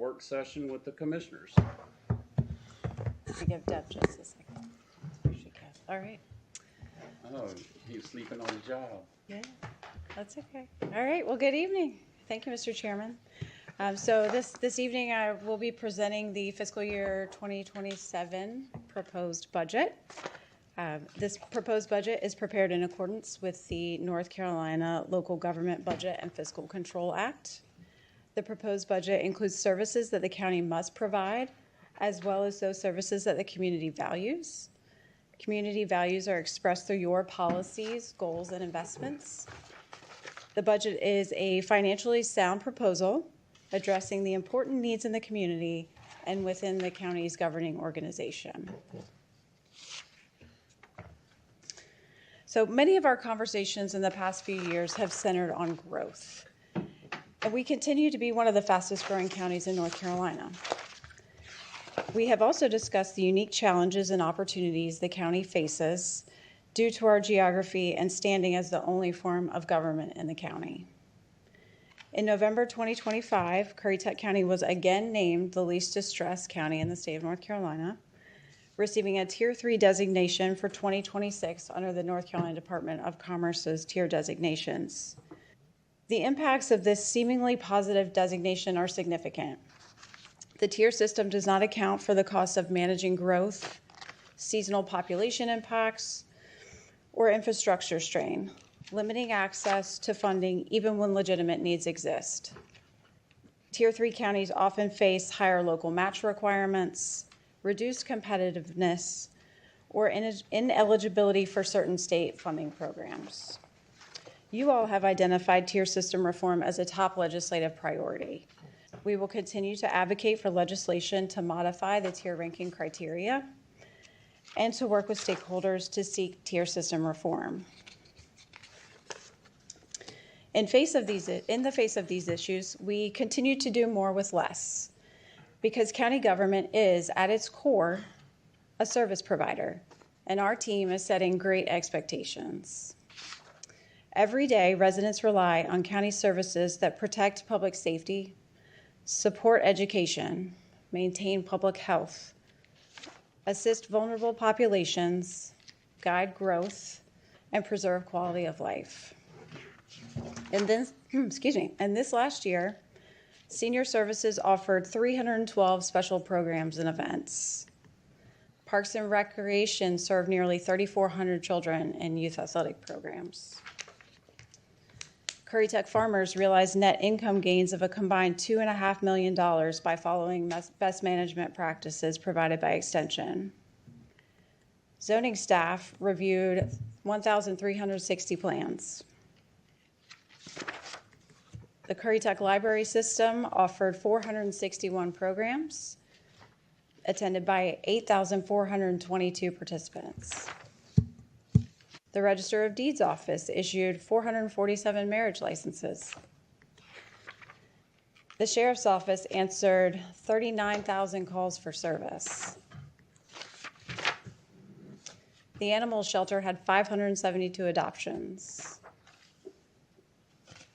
work session with the commissioners. To give Deb just a second. All right. Oh, he's sleeping on the job. Yeah, that's okay. All right. Well, good evening. Thank you, Mr. Chairman. So this evening I will be presenting the fiscal year 2027 proposed budget. This proposed budget is prepared in accordance with the North Carolina Local Government Budget and Fiscal Control Act. The proposed budget includes services that the county must provide, as well as those services that the community values. Community values are expressed through your policies, goals, and investments. The budget is a financially sound proposal addressing the important needs in the community and within the county's governing organization. So many of our conversations in the past few years have centered on growth. And we continue to be one of the fastest growing counties in North Carolina. We have also discussed the unique challenges and opportunities the county faces due to our geography and standing as the only form of government in the county. In November 2025, Currituck County was again named the least distressed county in the state of North Carolina, receiving a Tier 3 designation for 2026 under the North Carolina Department of Commerce's tier designations. The impacts of this seemingly positive designation are significant. The tier system does not account for the cost of managing growth, seasonal population impacts, or infrastructure strain, limiting access to funding even when legitimate needs exist. Tier 3 counties often face higher local match requirements, reduced competitiveness, or ineligibility for certain state funding programs. You all have identified tier system reform as a top legislative priority. We will continue to advocate for legislation to modify the tier ranking criteria and to work with stakeholders to seek tier system reform. In the face of these issues, we continue to do more with less because county government is, at its core, a service provider, and our team is setting great expectations. Every day, residents rely on county services that protect public safety, support education, maintain public health, assist vulnerable populations, guide growth, and preserve quality of life. And then, and this last year, Senior Services offered 312 special programs and events. Parks and Recreation served nearly 3,400 children in youth athletic programs. Currituck farmers realized net income gains of a combined $2.5 million by following best management practices provided by Extension. Zoning staff reviewed 1,360 plans. The Currituck Library System offered 461 programs, attended by 8,422 participants. The Register of Deeds Office issued 447 marriage licenses. The Sheriff's Office answered 39,000 calls for service. The Animal Shelter had 572 adoptions.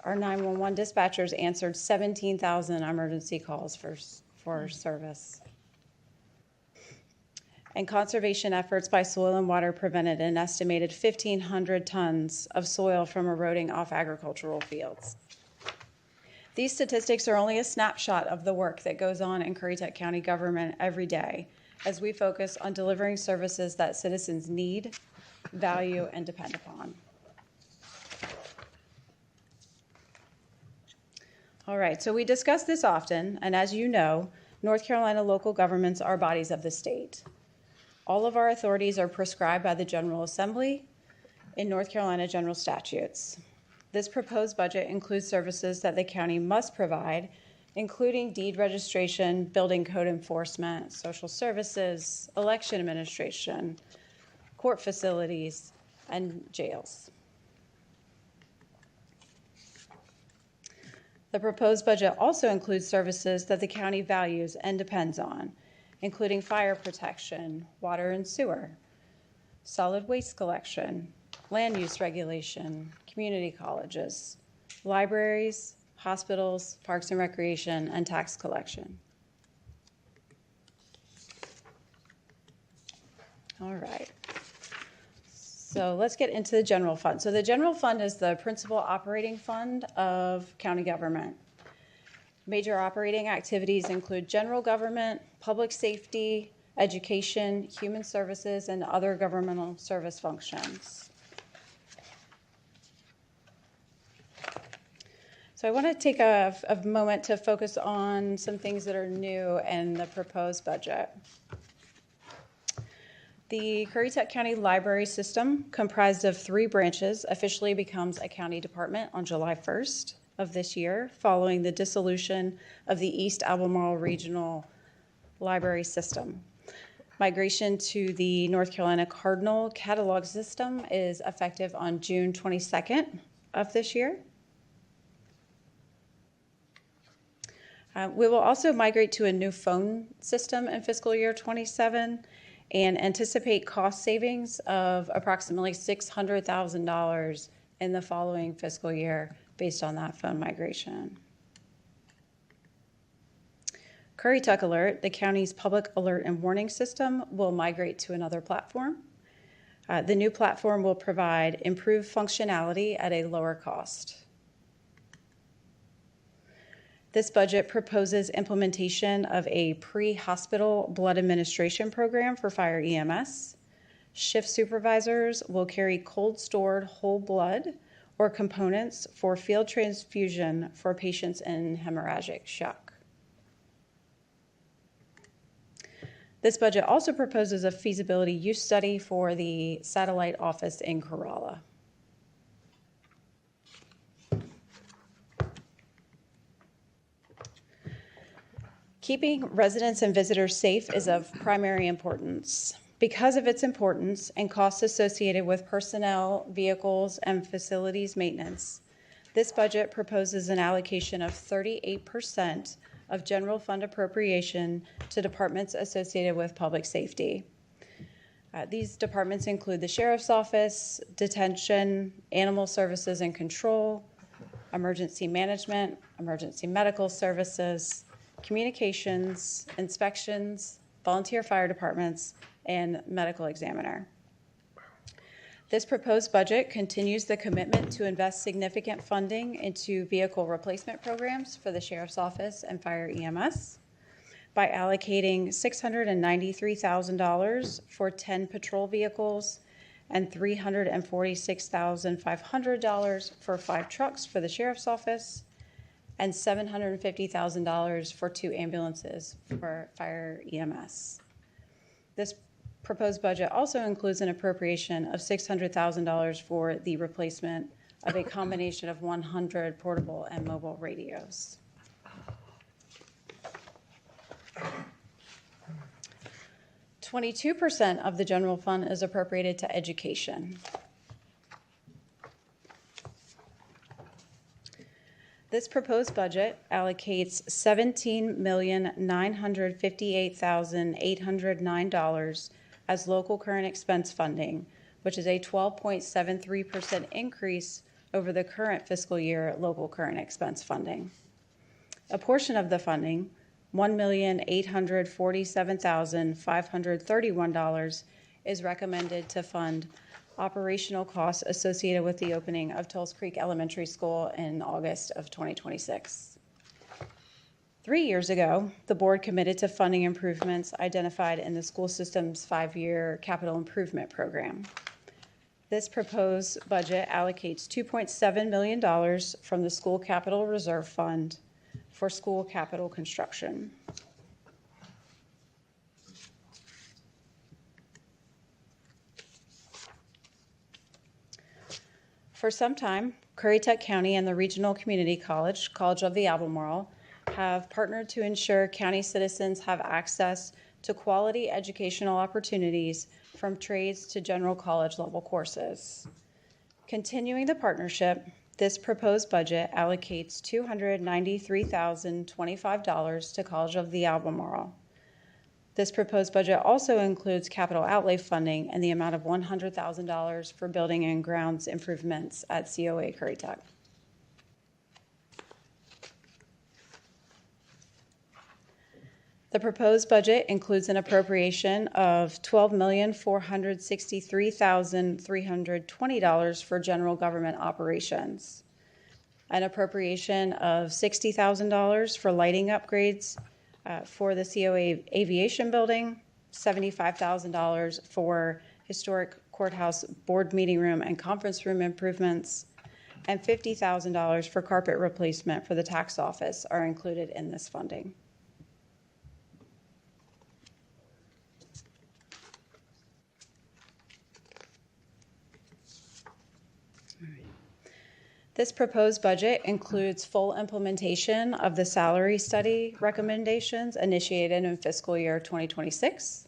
Our 911 dispatchers answered 17,000 emergency calls for service. And conservation efforts by Soil and Water prevented an estimated 1,500 tons of soil from eroding off agricultural fields. These statistics are only a snapshot of the work that goes on in Currituck County government every day as we focus on delivering services that citizens need, value, and depend upon. All right, so we discuss this often, and as you know, North Carolina local governments are bodies of the state. All of our authorities are prescribed by the General Assembly in North Carolina general statutes. This proposed budget includes services that the county must provide, including deed registration, building code enforcement, social services, election administration, court facilities, and jails. The proposed budget also includes services that the county values and depends on, including fire protection, water and sewer, solid waste collection, land use regulation, community colleges, libraries, hospitals, parks and recreation, and tax collection. All right. So let's get into the general fund. So the general fund is the principal operating fund of county government. Major operating activities include general government, public safety, education, human services, and other governmental service functions. So I want to take a moment to focus on some things that are new in the proposed budget. The Currituck County Library System, comprised of 3 branches, officially becomes a county department on July 1st of this year, following the dissolution of the East Albemarle Regional Library System. Migration to the North Carolina Cardinal Catalog System is effective on June 22nd of this year. We will also migrate to a new phone system in fiscal year 27 and anticipate cost savings of approximately $600,000 in the following fiscal year based on that phone migration. Currituck Alert, the county's public alert and warning system, will migrate to another platform. The new platform will provide improved functionality at a lower cost. This budget proposes implementation of a pre-hospital blood administration program for fire EMS. Shift supervisors will carry cold stored whole blood or components for field transfusion for patients in hemorrhagic shock. This budget also proposes a feasibility use study for the satellite office in Corolla. Keeping residents and visitors safe is of primary importance. Because of its importance and costs associated with personnel, vehicles, and facilities maintenance, this budget proposes an allocation of 38% of general fund appropriation to departments associated with public safety. These departments include the Sheriff's Office, Detention, Animal Services and Control, Emergency Management, Emergency Medical Services, Communications, Inspections, Volunteer Fire Departments, and Medical Examiner. This proposed budget continues the commitment to invest significant funding into vehicle replacement programs for the Sheriff's Office and Fire EMS by allocating $693,000 for 10 patrol vehicles and $346,500 for 5 trucks for the Sheriff's Office and $750,000 for 2 ambulances for fire EMS. This proposed budget also includes an appropriation of $600,000 for the replacement of a combination of 100 portable and mobile radios. $22% of the general fund is appropriated to education. This proposed budget allocates $17,958,809 as local current expense funding, which is a 12.73% increase over the current fiscal year local current expense funding. A portion of the funding, $1,847,531, is recommended to fund operational costs associated with the opening of Tulse Creek Elementary School in August of 2026. 3 years ago, the board committed to funding improvements identified in the school system's 5-year capital improvement program. This proposed budget allocates $2.7 million from the School Capital Reserve Fund for school capital construction. For some time, Currituck County and the Regional Community College, College of the Albemarle, have partnered to ensure county citizens have access to quality educational opportunities from trades to general college level courses. Continuing the partnership, this proposed budget allocates $293,025 to College of the Albemarle. This proposed budget also includes capital outlay funding in the amount of $100,000 for building and grounds improvements at COA Currituck. The proposed budget includes an appropriation of $12,463,320 for general government operations, an appropriation of $60,000 for lighting upgrades for the COA Aviation Building, $75,000 for historic courthouse board meeting room and conference room improvements, and $50,000 for carpet replacement for the tax office are included in this funding. This proposed budget includes full implementation of the salary study recommendations initiated in fiscal year 2026.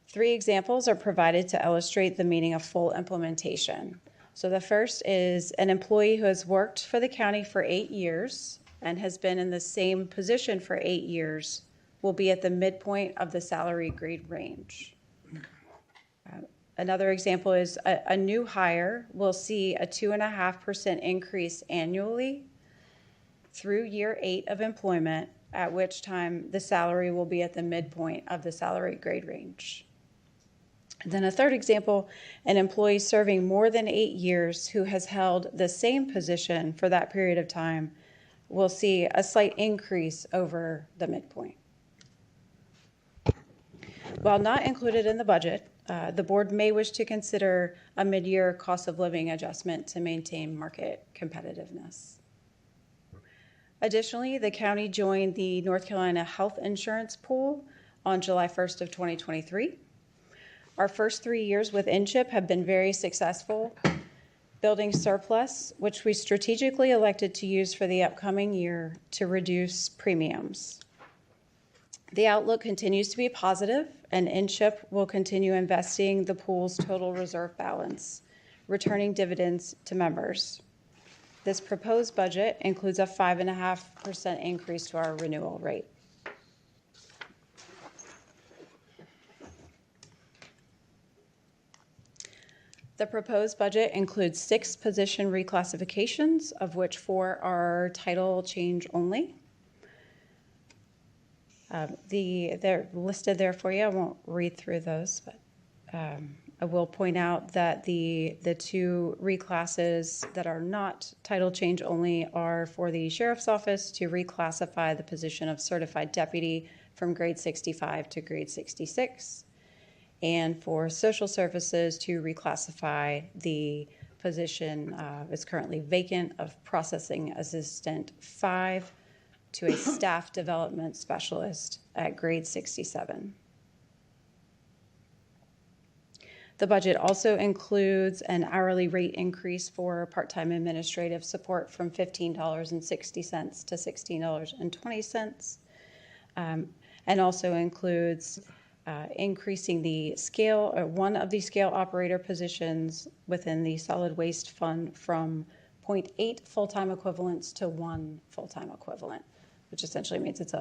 3 examples are provided to illustrate the meaning of full implementation. So the first is an employee who has worked for the county for 8 years and has been in the same position for 8 years will be at the midpoint of the salary grade range. Another example is a new hire will see a 2.5% increase annually through year 8 of employment, at which time the salary will be at the midpoint of the salary grade range. And then a third example, an employee serving more than 8 years who has held the same position for that period of time will see a slight increase over the midpoint. While not included in the budget, the board may wish to consider a mid-year cost of living adjustment to maintain market competitiveness. Additionally, the county joined the North Carolina Health Insurance Pool on July 1st of 2023. Our first 3 years with INCHIP have been very successful, building surplus, which we strategically elected to use for the upcoming year to reduce premiums. The outlook continues to be positive, and INCHIP will continue investing the pool's total reserve balance, returning dividends to members. This proposed budget includes a 5.5% increase to our renewal rate. The proposed budget includes 6 position reclassifications, of which 4 are title change only. They're listed there for you. I won't read through those, but I will point out that the 2 reclasses that are not title change only are for the sheriff's office to reclassify the position of certified deputy from grade 65 to grade 66, and for social services to reclassify the position is currently vacant of processing assistant 5 to a staff development specialist at grade 67. The budget also includes an hourly rate increase for part-time administrative support from $15.60 to $16.20, and also includes increasing the scale, or one of the scale operator positions within the solid waste fund from 0.8 full-time equivalents to 1 full-time equivalent, which essentially means it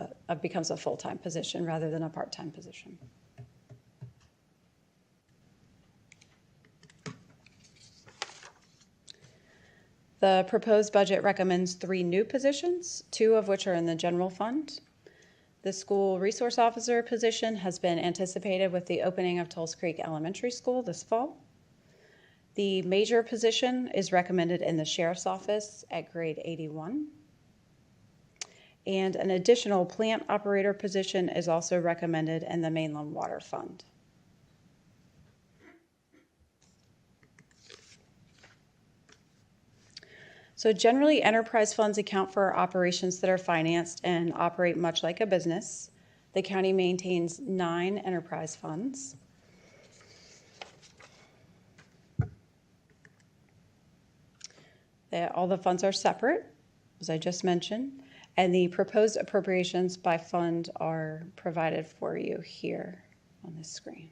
becomes a full-time position rather than a part-time position. The proposed budget recommends 3 new positions, 2 of which are in the general fund. The school resource officer position has been anticipated with the opening of Tulse Creek Elementary School this fall. The major position is recommended in the sheriff's office at grade 81. And an additional plant operator position is also recommended in the Mainland Water Fund. So generally, enterprise funds account for operations that are financed and operate much like a business. The county maintains 9 enterprise funds. All the funds are separate, as I just mentioned, and the proposed appropriations by fund are provided for you here on this screen.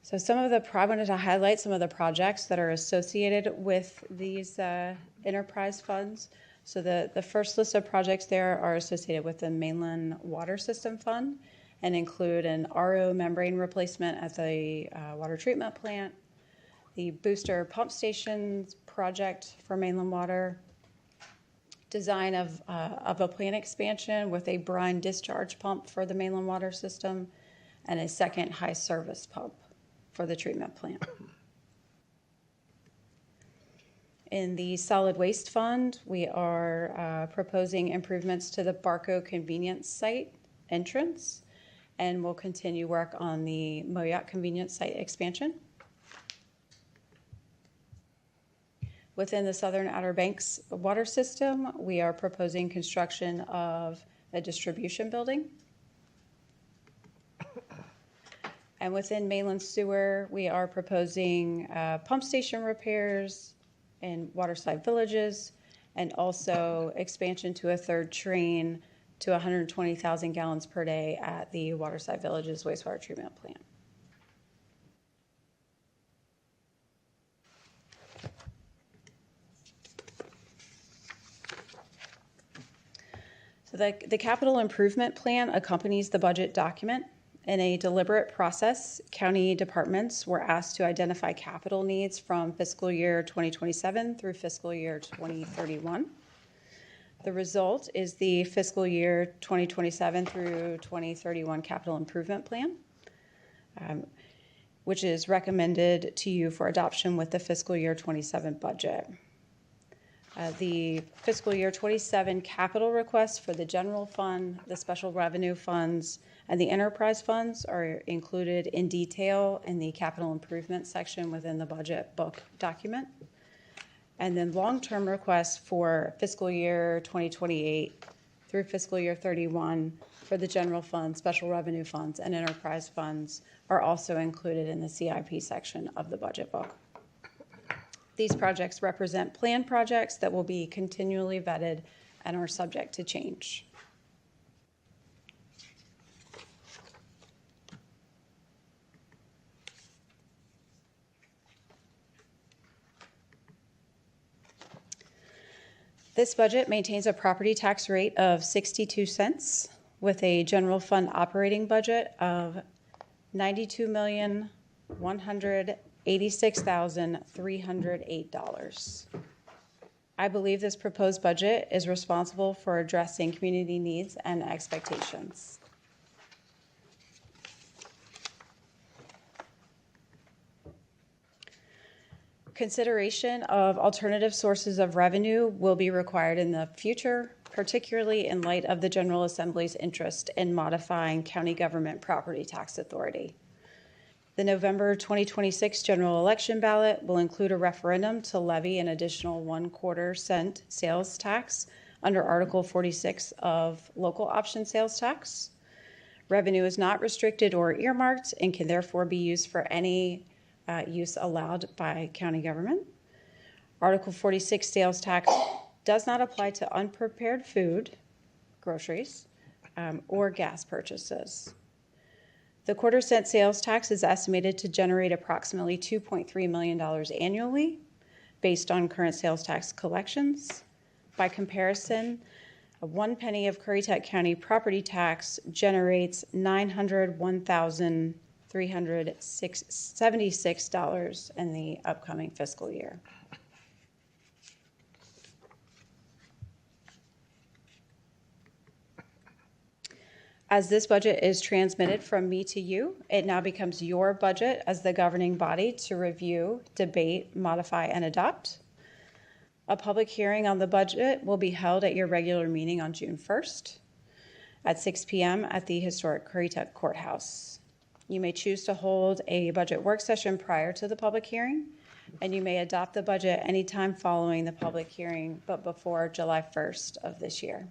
So I wanted to highlight some of the projects that are associated with these enterprise funds. So the first list of projects there are associated with the Mainland Water System Fund and include an RO membrane replacement at the water treatment plant, the booster pump stations project for mainland water, design of a plant expansion with a brine discharge pump for the mainland water system, and a second high service pump for the treatment plant. In the solid waste fund, we are proposing improvements to the Barco convenience site entrance, and we'll continue work on the Moyoc convenience site expansion. Within the Southern Outer Banks water system, we are proposing construction of a distribution building. And within mainland sewer, we are proposing pump station repairs in waterside villages, and also expansion to a third train to 120,000 gallons per day at the waterside villages wastewater treatment plant. So the capital improvement plan accompanies the budget document. In a deliberate process, county departments were asked to identify capital needs from fiscal year 2027 through fiscal year 2031. The result is the fiscal year 2027 through 2031 capital improvement plan, which is recommended to you for adoption with the fiscal year 27 budget. The fiscal year 27 capital requests for the general fund, the special revenue funds, and the enterprise funds are included in detail in the capital improvement section within the budget book document. And then long-term requests for fiscal year 2028 through fiscal year 31 for the general fund, special revenue funds, and enterprise funds are also included in the CIP section of the budget book. These projects represent planned projects that will be continually vetted and are subject to change. This budget maintains a property tax rate of 62 cents with a general fund operating budget of $92,186,308. I believe this proposed budget is responsible for addressing community needs and expectations. Consideration of alternative sources of revenue will be required in the future, particularly in light of the General Assembly's interest in modifying county government property tax authority. The November 2026 general election ballot will include a referendum to levy an additional 1/4 cent sales tax under Article 46 of local option sales tax. Revenue is not restricted or earmarked and can therefore be used for any use allowed by county government. Article 46 sales tax does not apply to unprepared food, groceries, or gas purchases. The 1/4 cent sales tax is estimated to generate approximately $2.3 million annually based on current sales tax collections. By comparison, 1 penny of Currituck County property tax generates $901,376 in the upcoming fiscal year. As this budget is transmitted from me to you, it now becomes your budget as the governing body to review, debate, modify, and adopt. A public hearing on the budget will be held at your regular meeting on June 1st at 6 p.m. at the historic Currituck Courthouse. You may choose to hold a budget work session prior to the public hearing, and you may adopt the budget anytime following the public hearing, but before July 1st of this year.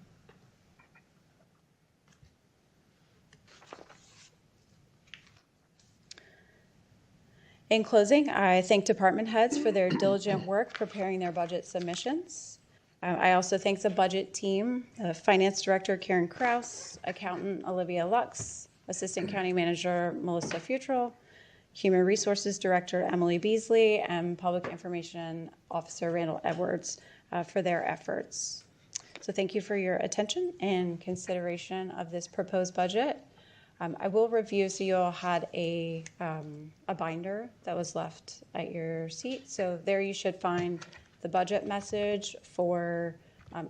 In closing, I thank department heads for their diligent work preparing their budget submissions. I also thank the budget team, Finance Director Karen Kraus, Accountant Olivia Lux, Assistant County Manager Melissa Futrell, Human Resources Director Emily Beasley, and Public Information Officer Randall Edwards for their efforts. So thank you for your attention and consideration of this proposed budget. I will review, so you all had a binder that was left at your seat. So there you should find the budget message for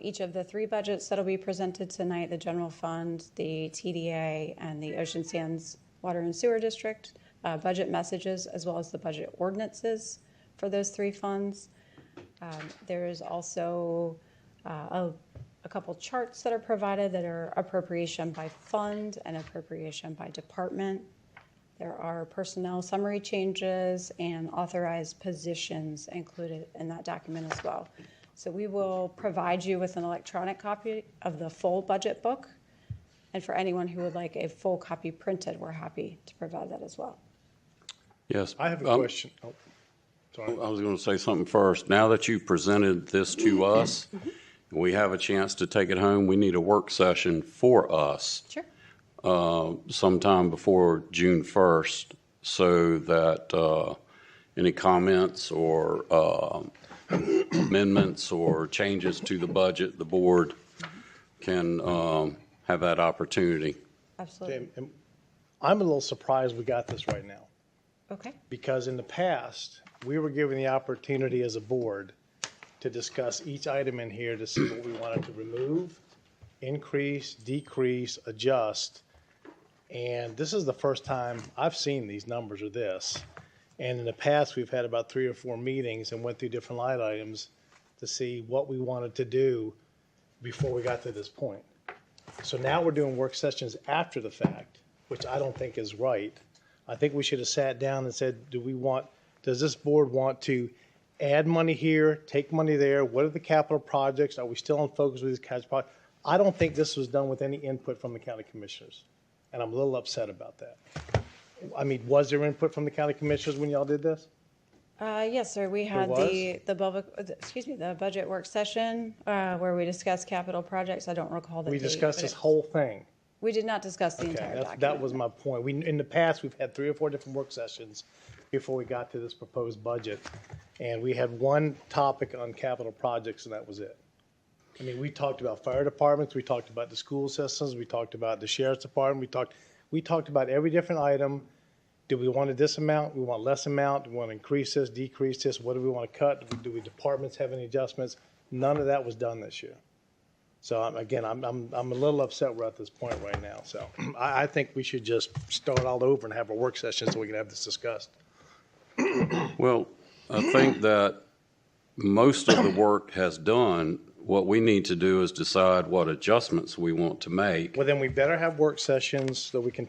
each of the 3 budgets that'll be presented tonight, the general fund, the TDA, and the Ocean Sands Water and Sewer District budget messages, as well as the budget ordinances for those 3 funds. There is also a couple charts that are provided that are appropriation by fund and appropriation by department. There are personnel summary changes and authorized positions included in that document as well. So we will provide you with an electronic copy of the full budget book. And for anyone who would like a full copy printed, we're happy to provide that as well. Yes. I have a question. Oh, sorry. I was going to say something first. Now that you've presented this to us, we have a chance to take it home. We need a work session for us. Sure. Sometime before June 1st, so that any comments or amendments or changes to the budget, the board can have that opportunity. Absolutely. And I'm a little surprised we got this right now, Okay. because in the past, we were given the opportunity as a board to discuss each item in here to see what we wanted to remove, increase, decrease, adjust. And this is the first time I've seen these numbers or this. And in the past, we've had about 3 or 4 meetings and went through different line items to see what we wanted to do before we got to this point. So now we're doing work sessions after the fact, which I don't think is right. I think we should have sat down and said, does this board want to add money here, take money there? What are the capital projects? Are we still on focus with these capital projects? I don't think this was done with any input from the county commissioners, and I'm a little upset about that. I mean, was there input from the county commissioners when y'all did this? Yes, sir. We had the budget work session where we discussed capital projects. I don't recall the We date, discussed but this whole thing. We did not discuss the Okay, entire document. that was my point. In the past, we've had 3 or 4 different work sessions before we got to this proposed budget. And we had one topic on capital projects, and that was it. I mean, we talked about fire departments, we talked about the school systems, we talked about the sheriff's department, we talked about every different item. Do we want this amount? We want less amount? Do we want to increase this, decrease this? What do we want to cut? Do we departments have any adjustments? None of that was done this year. So again, I'm a little upset we're at this point right now. So I think we should just start all over and have a work session so we can have this discussed. Well, I think that most of the work has done. What we need to do is decide what adjustments we want to make. Well, then we better have work sessions so we can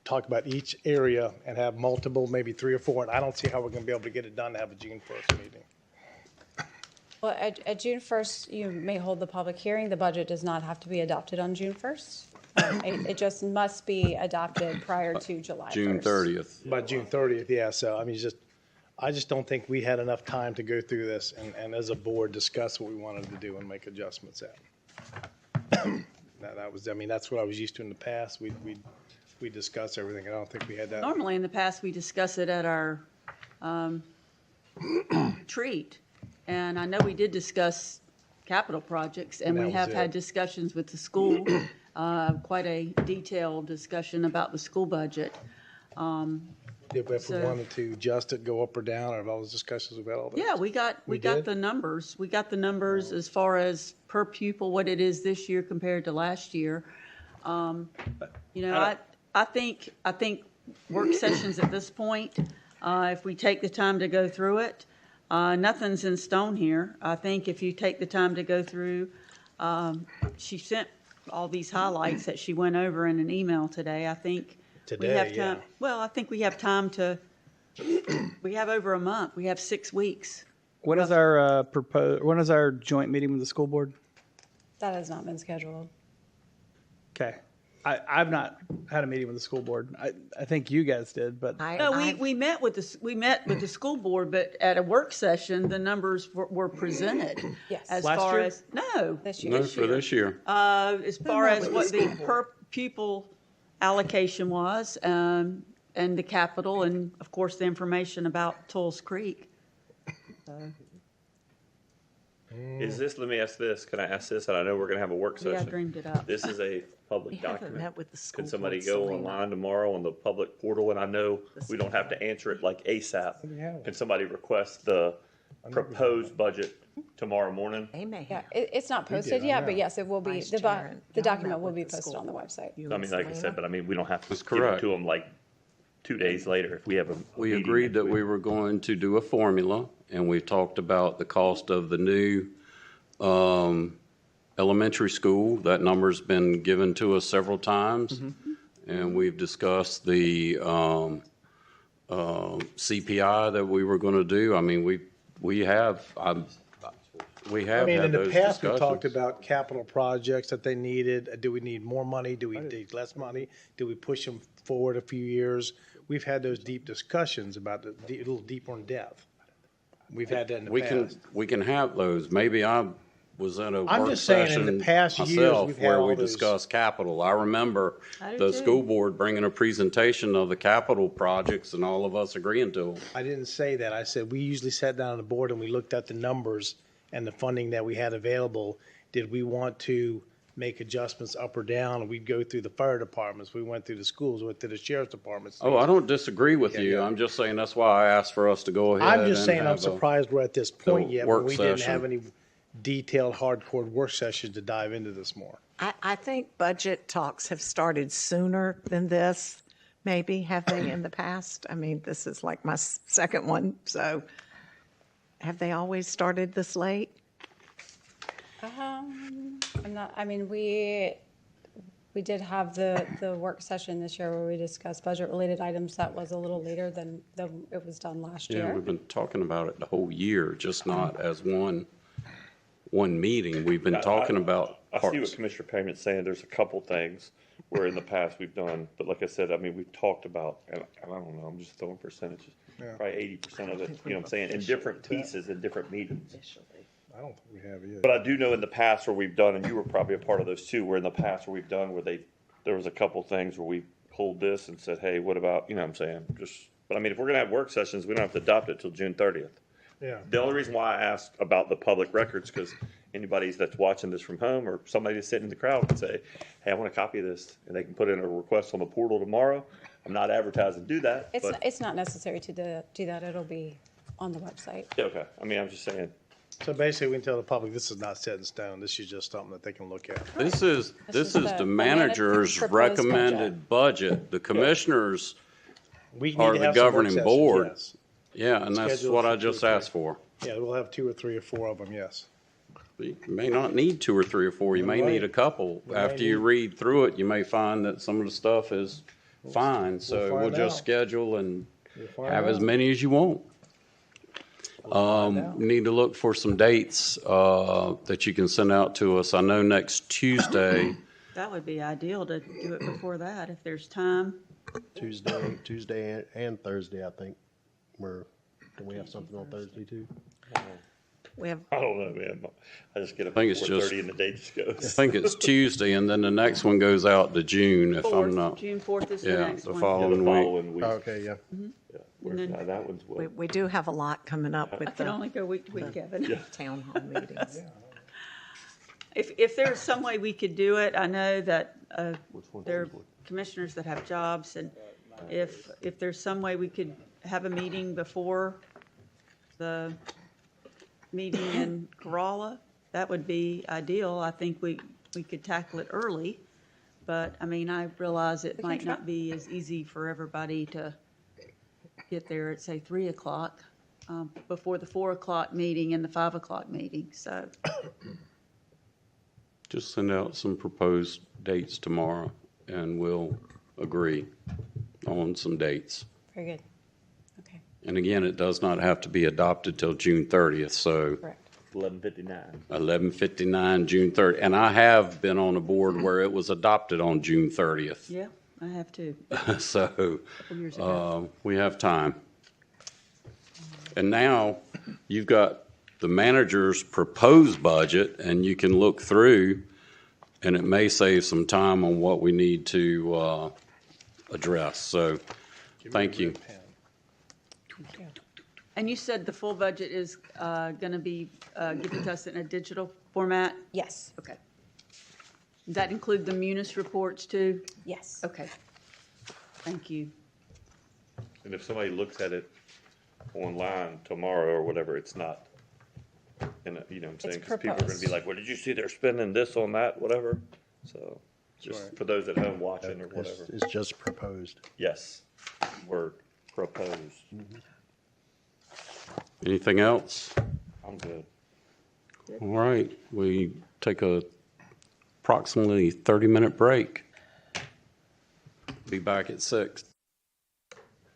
talk about each area and have multiple, maybe 3 or 4. And I don't see how we're going to be able to get it done to have a June 1st meeting. Well, at June 1st, you may hold the public hearing. The budget does not have to be adopted on June 1st. It just must be adopted prior to July 1st. June 30th. By June 30th, yeah. So, I mean, I just don't think we had enough time to go through this and as a board discuss what we wanted to do and make adjustments at. That's what I was used to in the past. We discussed everything. I don't think we had that. Normally, in the past, we discuss it at our retreat. And I know we did discuss capital projects, and we have had discussions with the school, quite a detailed discussion about the school budget. If we wanted to adjust it, go up or down, or have all those discussions about all that? Yeah, we got the numbers. We got the numbers as far as per pupil, what it is this year compared to last year. I think work sessions at this point, if we take the time to go through it, nothing's in stone here. I think if you take the time to go through, she sent all these highlights that she went over in an email today. I think we have time. Yeah. Well, I think we have time to. We have over a month. We have 6 weeks. When is our joint meeting with the school board? That has not been scheduled. Okay. I've not had a meeting with the school board. I think you guys did, but No, we met with the school board, but at a work session, the numbers were presented. Yes. As Last far year? as no, This year. No, for this year. as far as what the per pupil allocation was, and the capital, and of course the information about Tulls Creek. So, Is this, let me ask this, can I ask this, and I know we're gonna have a work Yeah, I session. dreamed it up. This is a public haven't document. met with the school Can somebody board, go Selena. online tomorrow on the public portal, and I know we don't have to answer it like ASAP. Can somebody request the proposed budget tomorrow morning? They may Yeah, have. it's not posted yet, but yes, it will be, Vice the Chair and the y'all document met will with be the posted school on the board. website. You I and mean, like I Selena. said, but I mean, we don't have to That's give it correct. to them like 2 days later if we have a We meeting agreed next that week. we were going to do a formula, and we talked about the cost of the new elementary school. That number's been given to us several times, and we've discussed the CPI that we were going to do. I mean, we have I had mean, in the those past, we talked discussions. about capital projects that they needed. Do we need more money? Do we need less money? Do we push them forward a few years? We've had those deep discussions about a little deeper in depth. We've had that in the past. We can have those. Maybe I was at a I'm work just saying, in the session past years, myself we've had where all we those- discussed capital. I remember I do the too. school board bringing a presentation of the capital projects and all of us agreeing to them. I didn't say that. I said we usually sat down on the board and we looked at the numbers and the funding that we had available. Did we want to make adjustments up or down? We'd go through the fire departments. We went through the schools, we went through the sheriff's departments. Oh, I don't disagree with you. yeah. I'm just saying that's why I asked for us to go ahead. I'm just and saying I'm have a- surprised we're at this point yet when work we didn't session. have any detailed, hardcore work sessions to dive into this more. I think budget talks have started sooner than this, maybe, have they in the past? I mean, this is like my second one, so have they always started this late? I'm not, I mean, we did have the work session this year where we discussed budget-related items. That was a little later than it was done last Yeah, year. we've been talking about it the whole year, just not as one meeting. We've been talking about I see what parts. Commissioner Payne's saying. There's a couple things where in the past we've done, but like I said, I mean, we've talked about, and I don't know, I'm just throwing percentages. Probably 80% of it, you know what I'm saying, in different pieces, in different meetings. I don't think we have yet. But I do know in the past where we've done, and you were probably a part of those too, where in the past where we've done where there was a couple things where we pulled this and said, hey, what about, you know what I'm saying? But I mean, if we're gonna have work sessions, we don't have to adopt it till June 30th. Yeah. The only reason why I asked about the public records, because anybody that's watching this from home or somebody that's sitting in the crowd can say, hey, I want a copy of this, and they can put in a request on the portal tomorrow. I'm not advertising to do that, but, It's not necessary to do that. It'll be on the website. yeah, okay. I mean, I'm just saying, So basically, we can tell the public this is not set in stone. This is just something that they can look at. This is is the the manager's proposed recommended budget. The commissioners, We need Or to the have some work governing sessions, board. yes. yeah, and that's Schedule what I for 2 or just 3. asked for. Yeah, we'll have 2 or 3 or 4 of them, yes. You may not need 2 or 3 or 4. You may Right. need a couple. may After you need- read through it, you may find that some of the stuff is fine. So we'll find just out. schedule and find have as out. many as you want. Need to look for some dates that you can send out to us. I know next Tuesday, That would be ideal to do it before that, if there's time. Tuesday and Thursday, I think. Can we have something on Thursday too? We have, I don't know, man. I just get up think at it's just- 4:30 and the day just I goes. think it's Tuesday, and then the next one goes out to June if I'm 4th, not. June 4th is the Yeah, next the one. following The week. following week. Okay, yeah. Yeah, where- And then- that one's we, well. we do have a lot coming up I with can only the go week to week, Kevin. town hall meetings. If there's some way we could do it, I know that Which one's there are this one? commissioners that have jobs, and if there's some way we could have a meeting before the meeting in Corolla, that would be ideal. I think we could tackle it early, but, I mean, I realize it might not be as easy for everybody to get there at, say, 3 o'clock, before the 4 o'clock meeting and the 5 o'clock meeting, so. Just send out some proposed dates tomorrow, and we'll agree on some dates. Very good. Okay, And again, it does not have to be adopted till June 30th, so correct. 11:59. 11:59, June 30th. And I have been on a board where it was adopted on June 30th. Yeah, I have to. So Years ago. we have time. And now you've got the manager's proposed budget, and you can look through, and it may save some time on what we need to address. So thank you. And you said the full budget is going to be given to us in a digital format? Yes, Okay. Does that include the Munis reports too? yes. Okay. Thank you. And if somebody looks at it online tomorrow or whatever, it's not, and you know what I'm saying? It's Because people are gonna be proposed. like, well, did you see they're spending this on that, whatever? So, just Right. for those at home watching or It's, whatever. it's just proposed. Yes, word, proposed. Anything else? I'm good. All right, we take a approximately 30-minute break. Be back at 6.